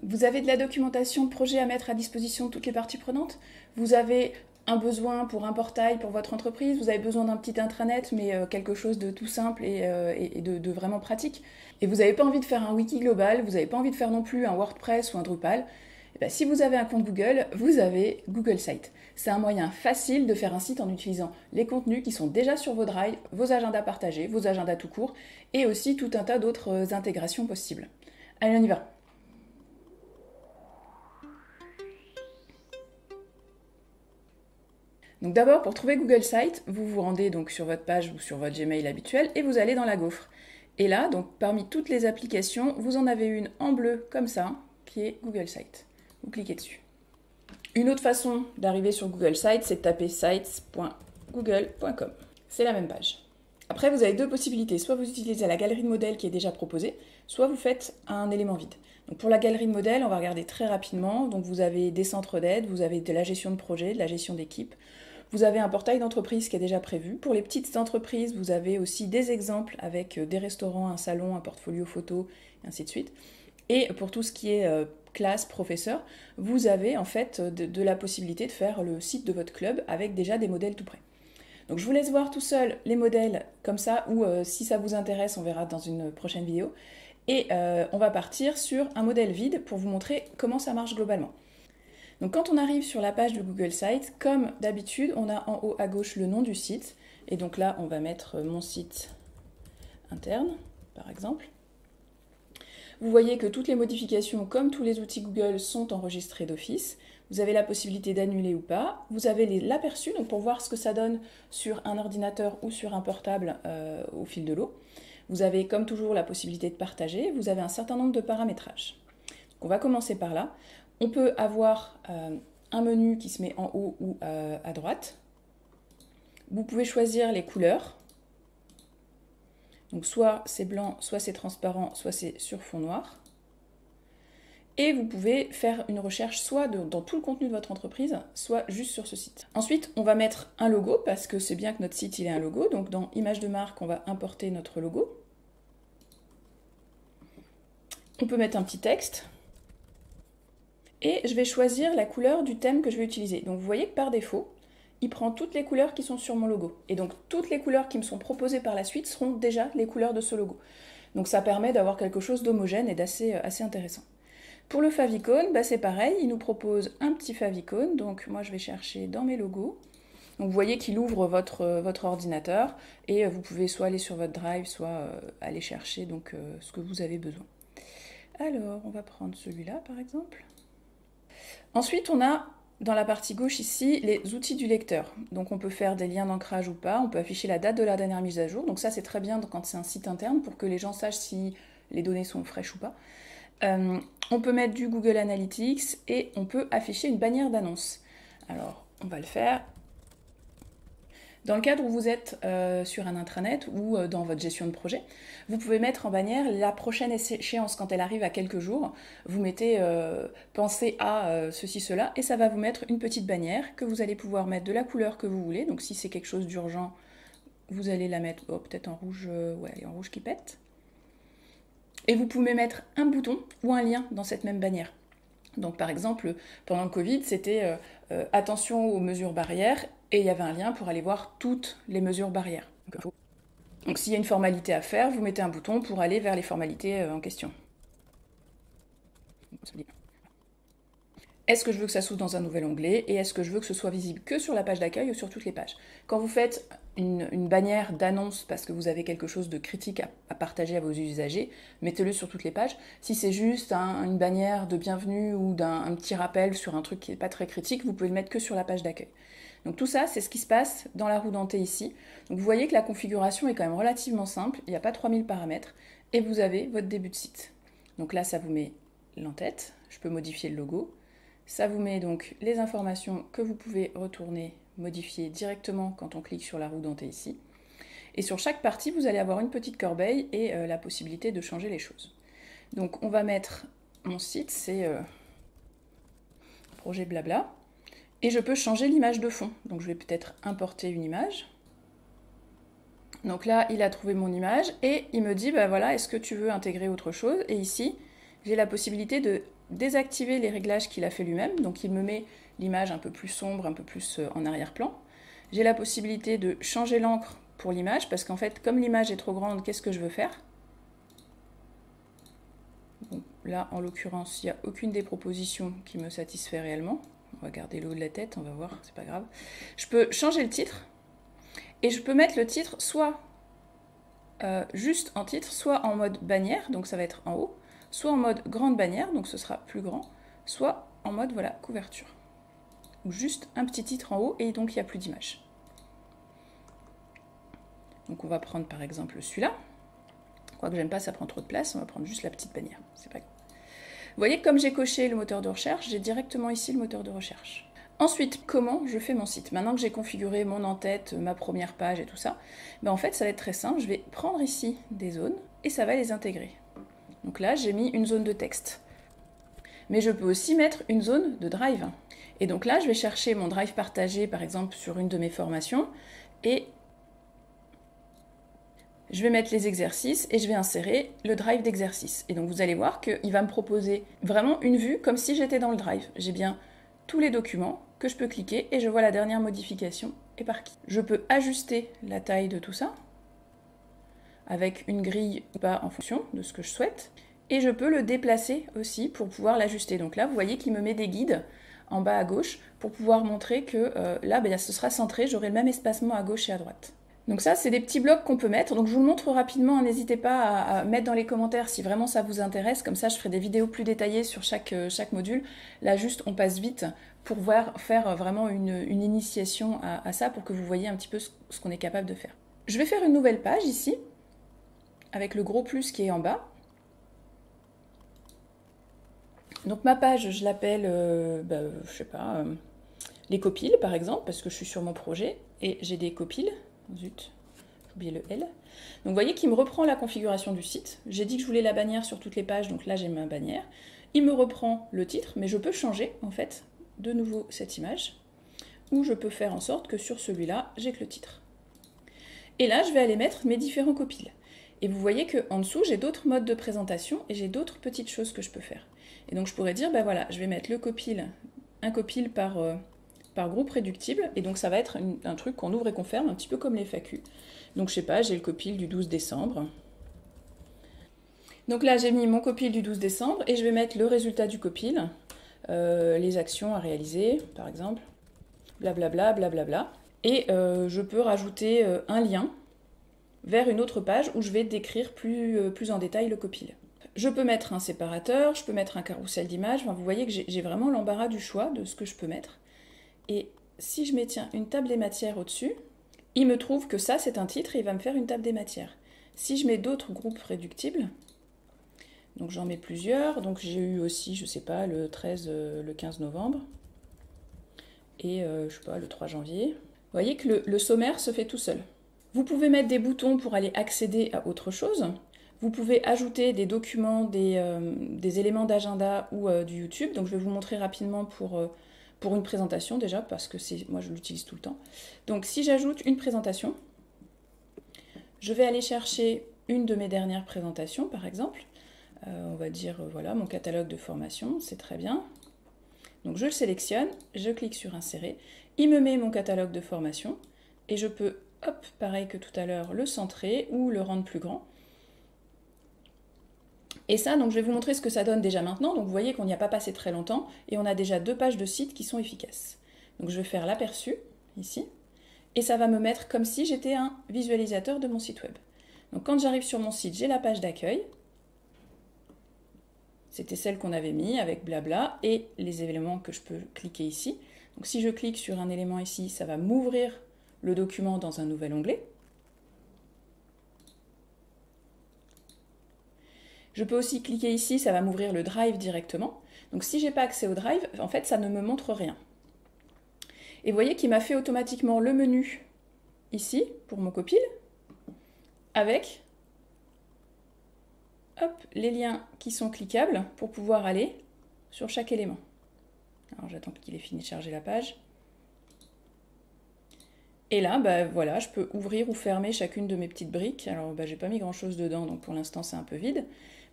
Vous avez de la documentation de projet à mettre à disposition de toutes les parties prenantes. Vous avez un besoin pour un portail pour votre entreprise. Vous avez besoin d'un petit intranet, mais quelque chose de tout simple et de vraiment pratique. Et vous n'avez pas envie de faire un wiki global, vous n'avez pas envie de faire non plus un WordPress ou un Drupal. Et bien, si vous avez un compte Google, vous avez Google Sites. C'est un moyen facile de faire un site en utilisant les contenus qui sont déjà sur vos drives, vos agendas partagés, vos agendas tout court, et aussi tout un tas d'autres intégrations possibles. Allez, on y va. Donc d'abord, pour trouver Google Sites, vous vous rendez donc sur votre page ou sur votre Gmail habituel et vous allez dans la gaufre. Et là, donc parmi toutes les applications, vous en avez une en bleu comme ça, qui est Google Sites. Vous cliquez dessus. Une autre façon d'arriver sur Google Sites, c'est de taper sites.google.com. C'est la même page. Après, vous avez deux possibilités. Soit vous utilisez la galerie de modèles qui est déjà proposée, soit vous faites un élément vide. Donc pour la galerie de modèles, on va regarder très rapidement. Donc vous avez des centres d'aide, vous avez de la gestion de projet, de la gestion d'équipe. Vous avez un portail d'entreprise qui est déjà prévu. Pour les petites entreprises, vous avez aussi des exemples avec des restaurants, un salon, un portfolio photo, et ainsi de suite. Et pour tout ce qui est classe, professeur, vous avez en fait de la possibilité de faire le site de votre club avec déjà des modèles tout prêts. Donc je vous laisse voir tout seul les modèles comme ça, ou si ça vous intéresse, on verra dans une prochaine vidéo. Et on va partir sur un modèle vide pour vous montrer comment ça marche globalement. Donc quand on arrive sur la page de Google Sites, comme d'habitude, on a en haut à gauche le nom du site. Et donc là, on va mettre mon site interne, par exemple. Vous voyez que toutes les modifications, comme tous les outils Google, sont enregistrées d'office. Vous avez la possibilité d'annuler ou pas. Vous avez l'aperçu, donc pour voir ce que ça donne sur un ordinateur ou sur un portable au fil de l'eau. Vous avez, comme toujours, la possibilité de partager. Vous avez un certain nombre de paramétrages. Donc on va commencer par là. On peut avoir un menu qui se met en haut ou à droite. Vous pouvez choisir les couleurs. Donc soit c'est blanc, soit c'est transparent, soit c'est sur fond noir. Et vous pouvez faire une recherche soit dans tout le contenu de votre entreprise, soit juste sur ce site. Ensuite, on va mettre un logo, parce que c'est bien que notre site il ait un logo. Donc dans Images de marque, on va importer notre logo. On peut mettre un petit texte. Et je vais choisir la couleur du thème que je vais utiliser. Donc vous voyez que par défaut, il prend toutes les couleurs qui sont sur mon logo. Et donc toutes les couleurs qui me sont proposées par la suite seront déjà les couleurs de ce logo. Donc ça permet d'avoir quelque chose d'homogène et d'assez intéressant. Pour le favicon, bah c'est pareil, il nous propose un petit favicon. Donc moi je vais chercher dans mes logos. Donc vous voyez qu'il ouvre votre ordinateur et vous pouvez soit aller sur votre drive, soit aller chercher donc, ce que vous avez besoin. Alors on va prendre celui-là par exemple. Ensuite, on a dans la partie gauche ici les outils du lecteur. Donc on peut faire des liens d'ancrage ou pas, on peut afficher la date de la dernière mise à jour. Donc ça c'est très bien quand c'est un site interne pour que les gens sachent si les données sont fraîches ou pas. On peut mettre du Google Analytics et on peut afficher une bannière d'annonce. Alors on va le faire. Dans le cadre où vous êtes sur un intranet ou dans votre gestion de projet, vous pouvez mettre en bannière la prochaine échéance quand elle arrive à quelques jours. Vous mettez pensez à ceci, cela, et ça va vous mettre une petite bannière que vous allez pouvoir mettre de la couleur que vous voulez. Donc si c'est quelque chose d'urgent, vous allez la mettre peut-être en rouge, ouais, en rouge qui pète. Et vous pouvez mettre un bouton ou un lien dans cette même bannière. Donc par exemple, pendant le Covid, c'était attention aux mesures barrières, et il y avait un lien pour aller voir toutes les mesures barrières. Donc s'il y a une formalité à faire, vous mettez un bouton pour aller vers les formalités en question. Est-ce que je veux que ça s'ouvre dans un nouvel onglet et est-ce que je veux que ce soit visible que sur la page d'accueil ou sur toutes les pages? Quand vous faites une bannière d'annonce parce que vous avez quelque chose de critique à partager à vos usagers, mettez-le sur toutes les pages. Si c'est juste une bannière de bienvenue ou un petit rappel sur un truc qui n'est pas très critique, vous pouvez le mettre que sur la page d'accueil. Donc tout ça, c'est ce qui se passe dans la roue dentée ici. Donc vous voyez que la configuration est quand même relativement simple, il n'y a pas 3000 paramètres, et vous avez votre début de site. Donc là, ça vous met l'entête, je peux modifier le logo. Ça vous met donc les informations que vous pouvez retourner, modifier directement quand on clique sur la roue dentée ici. Et sur chaque partie, vous allez avoir une petite corbeille et la possibilité de changer les choses. Donc on va mettre mon site, c'est projet blabla. Et je peux changer l'image de fond. Donc je vais peut-être importer une image. Donc là, il a trouvé mon image et il me dit, bah voilà, est-ce que tu veux intégrer autre chose? Et ici, j'ai la possibilité de désactiver les réglages qu'il a fait lui-même. Donc il me met l'image un peu plus sombre, un peu plus en arrière-plan. J'ai la possibilité de changer l'encre pour l'image, parce qu'en fait, comme l'image est trop grande, qu'est-ce que je veux faire? Bon, là, en l'occurrence, il n'y a aucune des propositions qui me satisfait réellement. On va garder le haut de la tête, on va voir, c'est pas grave. Je peux changer le titre, et je peux mettre le titre soit juste en titre, soit en mode bannière, donc ça va être en haut, soit en mode grande bannière, donc ce sera plus grand, soit en mode, voilà, couverture. Ou juste un petit titre en haut, et donc il n'y a plus d'image. Donc on va prendre par exemple celui-là. Quoique j'aime pas, ça prend trop de place, on va prendre juste la petite bannière, c'est pas grave. Vous voyez, comme j'ai coché le moteur de recherche, j'ai directement ici le moteur de recherche. Ensuite, comment je fais mon site? Maintenant que j'ai configuré mon en-tête, ma première page et tout ça, ben en fait, ça va être très simple. Je vais prendre ici des zones et ça va les intégrer. Donc là, j'ai mis une zone de texte. Mais je peux aussi mettre une zone de drive. Et donc là, je vais chercher mon drive partagé, par exemple, sur une de mes formations, et je vais mettre les exercices et je vais insérer le drive d'exercice. Et donc vous allez voir qu'il va me proposer vraiment une vue comme si j'étais dans le drive. J'ai bien tous les documents que je peux cliquer et je vois la dernière modification et par qui. Je peux ajuster la taille de tout ça avec une grille ou pas en fonction de ce que je souhaite. Et je peux le déplacer aussi pour pouvoir l'ajuster. Donc là, vous voyez qu'il me met des guides en bas à gauche pour pouvoir montrer que là, ben, ce sera centré, j'aurai le même espacement à gauche et à droite. Donc ça, c'est des petits blocs qu'on peut mettre. Donc je vous le montre rapidement, n'hésitez pas à mettre dans les commentaires si vraiment ça vous intéresse. Comme ça, je ferai des vidéos plus détaillées sur chaque module. Là, juste, on passe vite pour faire vraiment une initiation à ça pour que vous voyez un petit peu ce qu'on est capable de faire. Je vais faire une nouvelle page ici, avec le gros plus qui est en bas. Donc ma page, je l'appelle, je sais pas, les copiles par exemple, parce que je suis sur mon projet et j'ai des copiles. Zut, j'ai oublié le L. Donc vous voyez qu'il me reprend la configuration du site. J'ai dit que je voulais la bannière sur toutes les pages, donc là j'ai ma bannière. Il me reprend le titre, mais je peux changer en fait de nouveau cette image, ou je peux faire en sorte que sur celui-là, j'ai que le titre. Et là, je vais aller mettre mes différents copiles. Et vous voyez qu'en dessous, j'ai d'autres modes de présentation et j'ai d'autres petites choses que je peux faire. Et donc je pourrais dire, ben voilà, je vais mettre le copile, un copile par groupe réductible, et donc ça va être un truc qu'on ouvre et qu'on ferme, un petit peu comme les FAQ. Donc je sais pas, j'ai le copile du 12 décembre. Donc là j'ai mis mon copile du 12 décembre, et je vais mettre le résultat du copile, les actions à réaliser, par exemple, blablabla, blablabla. Et je peux rajouter un lien vers une autre page où je vais décrire plus en détail le copile. Je peux mettre un séparateur, je peux mettre un carrousel d'images, enfin, vous voyez que j'ai vraiment l'embarras du choix de ce que je peux mettre. Et si je mets une table des matières au-dessus, il me trouve que ça c'est un titre et il va me faire une table des matières. Si je mets d'autres groupes réductibles, donc j'en mets plusieurs, donc j'ai eu aussi, je sais pas, le 13, le 15 novembre, et je sais pas, le 3 janvier. Vous voyez que le sommaire se fait tout seul. Vous pouvez mettre des boutons pour aller accéder à autre chose. Vous pouvez ajouter des documents, des éléments d'agenda ou du YouTube. Donc je vais vous montrer rapidement pour une présentation déjà, parce que moi je l'utilise tout le temps. Donc si j'ajoute une présentation, je vais aller chercher une de mes dernières présentations par exemple. On va dire, voilà, mon catalogue de formation, c'est très bien. Donc je le sélectionne, je clique sur insérer, il me met mon catalogue de formation, et je peux, hop, pareil que tout à l'heure, le centrer ou le rendre plus grand. Et ça, donc je vais vous montrer ce que ça donne déjà maintenant. Donc vous voyez qu'on n'y a pas passé très longtemps et on a déjà 2 pages de site qui sont efficaces. Donc je vais faire l'aperçu, ici, et ça va me mettre comme si j'étais un visualisateur de mon site web. Donc quand j'arrive sur mon site, j'ai la page d'accueil. C'était celle qu'on avait mis avec blabla et les éléments que je peux cliquer ici. Donc si je clique sur un élément ici, ça va m'ouvrir le document dans un nouvel onglet. Je peux aussi cliquer ici, ça va m'ouvrir le Drive directement. Donc si je n'ai pas accès au Drive, en fait, ça ne me montre rien. Et vous voyez qu'il m'a fait automatiquement le menu ici, pour mon copile, avec hop, les liens qui sont cliquables pour pouvoir aller sur chaque élément. Alors j'attends qu'il ait fini de charger la page. Et là, voilà, je peux ouvrir ou fermer chacune de mes petites briques. Alors j'ai pas mis grand chose dedans, donc pour l'instant c'est un peu vide.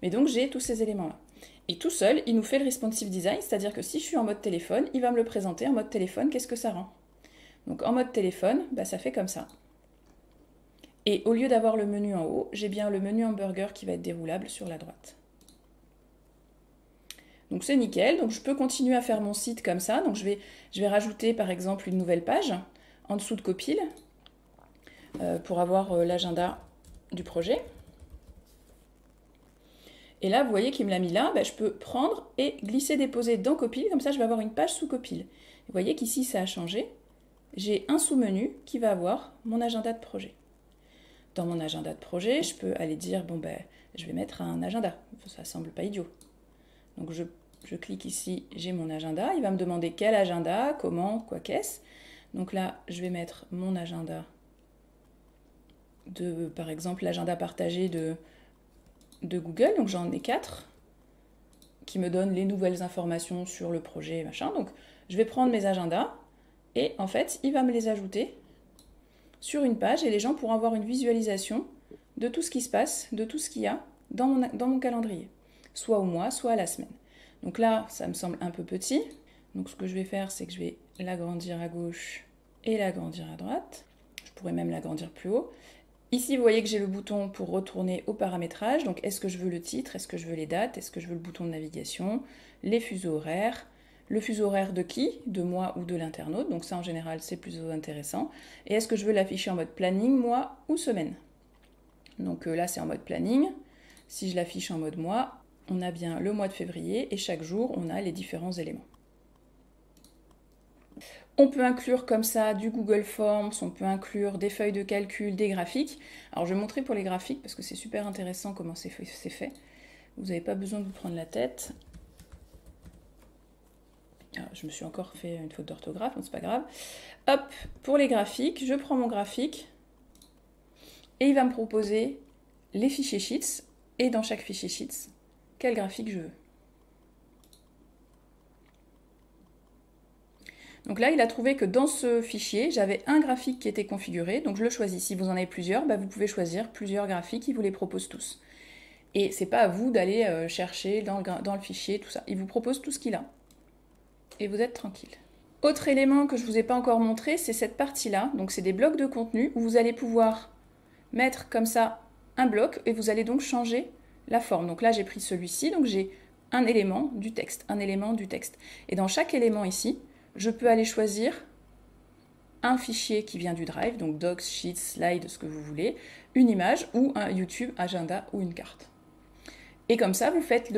Mais donc j'ai tous ces éléments-là. Et tout seul, il nous fait le responsive design, c'est-à-dire que si je suis en mode téléphone, il va me le présenter en mode téléphone, qu'est-ce que ça rend? Donc en mode téléphone, bah, ça fait comme ça. Et au lieu d'avoir le menu en haut, j'ai bien le menu hamburger qui va être déroulable sur la droite. Donc c'est nickel, donc je peux continuer à faire mon site comme ça. Donc je vais rajouter par exemple une nouvelle page en dessous de Copil pour avoir l'agenda du projet. Et là, vous voyez qu'il me l'a mis là, bah, je peux prendre et glisser-déposer dans Copil, comme ça je vais avoir une page sous Copil. Vous voyez qu'ici ça a changé, j'ai un sous-menu qui va avoir mon agenda de projet. Dans mon agenda de projet, je peux aller dire, bon ben, je vais mettre un agenda, ça semble pas idiot. Donc je clique ici, j'ai mon agenda, il va me demander quel agenda, comment, quoi qu'est-ce. Donc là, je vais mettre mon agenda de, par exemple, l'agenda partagé de Google, donc j'en ai 4, qui me donnent les nouvelles informations sur le projet, machin. Donc je vais prendre mes agendas, et en fait, il va me les ajouter sur une page, et les gens pourront avoir une visualisation de tout ce qui se passe, de tout ce qu'il y a dans mon calendrier, soit au mois, soit à la semaine. Donc là, ça me semble un peu petit. Donc ce que je vais faire, c'est que je vais l'agrandir à gauche et l'agrandir à droite. Je pourrais même l'agrandir plus haut. Ici, vous voyez que j'ai le bouton pour retourner au paramétrage. Donc est-ce que je veux le titre? Est-ce que je veux les dates? Est-ce que je veux le bouton de navigation? Les fuseaux horaires? Le fuseau horaire de qui? De moi ou de l'internaute. Donc ça, en général, c'est plutôt intéressant. Et est-ce que je veux l'afficher en mode planning, mois ou semaine? Donc là, c'est en mode planning. Si je l'affiche en mode mois, on a bien le mois de février et chaque jour, on a les différents éléments. On peut inclure comme ça du Google Forms, on peut inclure des feuilles de calcul, des graphiques. Alors je vais montrer pour les graphiques parce que c'est super intéressant comment c'est fait. Vous n'avez pas besoin de vous prendre la tête. Alors, je me suis encore fait une faute d'orthographe, mais c'est pas grave. Hop, pour les graphiques, je prends mon graphique et il va me proposer les fichiers Sheets et dans chaque fichier Sheets, quel graphique je veux. Donc là, il a trouvé que dans ce fichier, j'avais un graphique qui était configuré, donc je le choisis. Si vous en avez plusieurs, bah vous pouvez choisir plusieurs graphiques, il vous les propose tous. Et c'est pas à vous d'aller chercher dans le fichier, tout ça. Il vous propose tout ce qu'il a. Et vous êtes tranquille. Autre élément que je ne vous ai pas encore montré, c'est cette partie-là. Donc c'est des blocs de contenu où vous allez pouvoir mettre comme ça un bloc et vous allez donc changer la forme. Donc là, j'ai pris celui-ci, donc j'ai un élément du texte, un élément du texte. Et dans chaque élément ici, je peux aller choisir un fichier qui vient du Drive, donc Docs, Sheets, Slides, ce que vous voulez, une image ou un YouTube, agenda ou une carte. Et comme ça, vous faites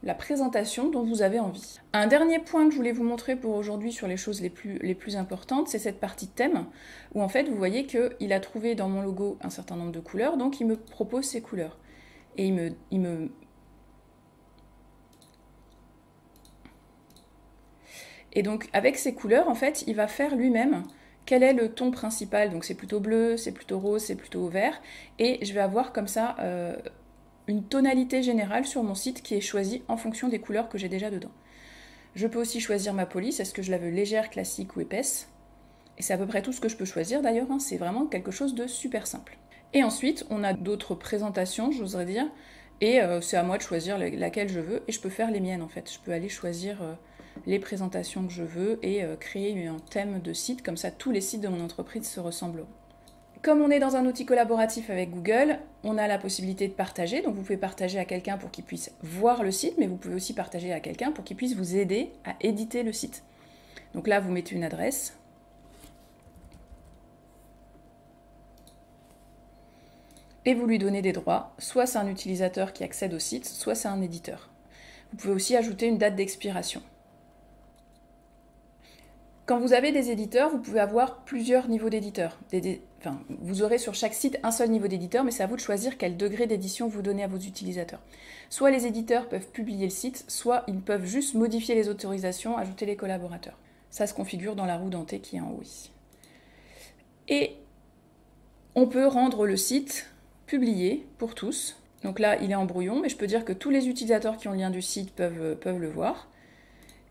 la présentation dont vous avez envie. Un dernier point que je voulais vous montrer pour aujourd'hui sur les choses les plus importantes, c'est cette partie thème, où en fait, vous voyez qu'il a trouvé dans mon logo un certain nombre de couleurs, donc il me propose ces couleurs. Et Et donc, avec ces couleurs, en fait, il va faire lui-même quel est le ton principal. Donc, c'est plutôt bleu, c'est plutôt rose, c'est plutôt vert. Et je vais avoir comme ça une tonalité générale sur mon site qui est choisie en fonction des couleurs que j'ai déjà dedans. Je peux aussi choisir ma police, est-ce que je la veux légère, classique ou épaisse? Et c'est à peu près tout ce que je peux choisir d'ailleurs, hein. C'est vraiment quelque chose de super simple. Et ensuite, on a d'autres présentations, j'oserais dire, et c'est à moi de choisir laquelle je veux, et je peux faire les miennes en fait. Je peux aller choisir les présentations que je veux et créer un thème de site, comme ça tous les sites de mon entreprise se ressembleront. Comme on est dans un outil collaboratif avec Google, on a la possibilité de partager. Donc vous pouvez partager à quelqu'un pour qu'il puisse voir le site, mais vous pouvez aussi partager à quelqu'un pour qu'il puisse vous aider à éditer le site. Donc là, vous mettez une adresse. Et vous lui donnez des droits. Soit c'est un utilisateur qui accède au site, soit c'est un éditeur. Vous pouvez aussi ajouter une date d'expiration. Quand vous avez des éditeurs, vous pouvez avoir plusieurs niveaux d'éditeurs. Vous aurez sur chaque site un seul niveau d'éditeur, mais c'est à vous de choisir quel degré d'édition vous donnez à vos utilisateurs. Soit les éditeurs peuvent publier le site, soit ils peuvent juste modifier les autorisations, ajouter les collaborateurs. Ça se configure dans la roue dentée qui est en haut ici. Et on peut rendre le site publié pour tous. Donc là, il est en brouillon, mais je peux dire que tous les utilisateurs qui ont le lien du site peuvent le voir.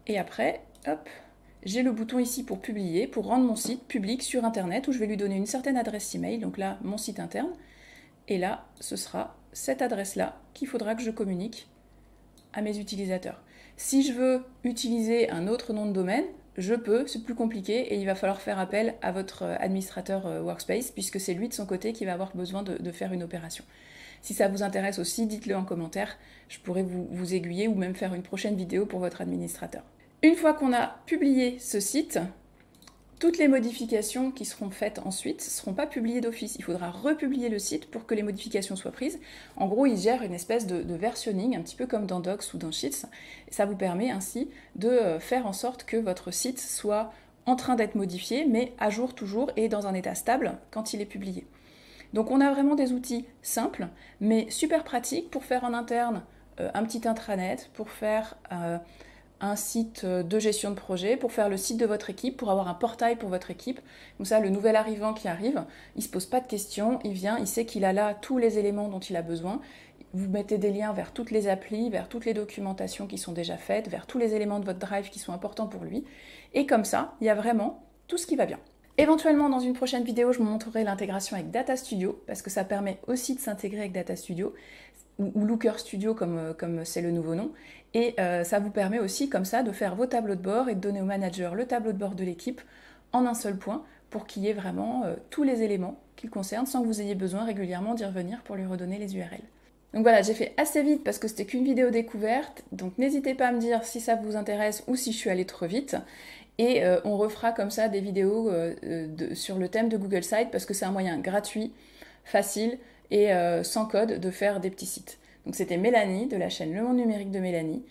Et après, hop, j'ai le bouton ici pour publier, pour rendre mon site public sur Internet, où je vais lui donner une certaine adresse email, donc là, mon site interne. Et là, ce sera cette adresse-là qu'il faudra que je communique à mes utilisateurs. Si je veux utiliser un autre nom de domaine, je peux, c'est plus compliqué et il va falloir faire appel à votre administrateur Workspace puisque c'est lui de son côté qui va avoir besoin de faire une opération. Si ça vous intéresse aussi, dites-le en commentaire, je pourrais vous aiguiller ou même faire une prochaine vidéo pour votre administrateur. Une fois qu'on a publié ce site, toutes les modifications qui seront faites ensuite ne seront pas publiées d'office. Il faudra republier le site pour que les modifications soient prises. En gros, il gère une espèce de versionning, un petit peu comme dans Docs ou dans Sheets. Ça vous permet ainsi de faire en sorte que votre site soit en train d'être modifié, mais à jour toujours et dans un état stable quand il est publié. Donc on a vraiment des outils simples, mais super pratiques pour faire en interne un petit intranet, pour faire un site de gestion de projet, pour faire le site de votre équipe, pour avoir un portail pour votre équipe. Comme ça, le nouvel arrivant qui arrive, il ne se pose pas de questions, il vient, il sait qu'il a là tous les éléments dont il a besoin. Vous mettez des liens vers toutes les applis, vers toutes les documentations qui sont déjà faites, vers tous les éléments de votre drive qui sont importants pour lui. Et comme ça, il y a vraiment tout ce qui va bien. Éventuellement, dans une prochaine vidéo, je vous montrerai l'intégration avec Data Studio, parce que ça permet aussi de s'intégrer avec Data Studio, ou Looker Studio comme c'est le nouveau nom. Et ça vous permet aussi, comme ça, de faire vos tableaux de bord et de donner au manager le tableau de bord de l'équipe en un seul point, pour qu'il y ait vraiment tous les éléments qu'il concerne, sans que vous ayez besoin régulièrement d'y revenir pour lui redonner les URL. Donc voilà, j'ai fait assez vite parce que c'était qu'une vidéo découverte, donc n'hésitez pas à me dire si ça vous intéresse ou si je suis allée trop vite. Et on refera comme ça des vidéos sur le thème de Google Sites parce que c'est un moyen gratuit, facile et sans code de faire des petits sites. Donc c'était Mélanie de la chaîne Le Monde Numérique de Mélanie.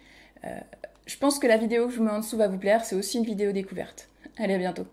Je pense que la vidéo que je vous mets en dessous va vous plaire, c'est aussi une vidéo découverte. Allez, à bientôt.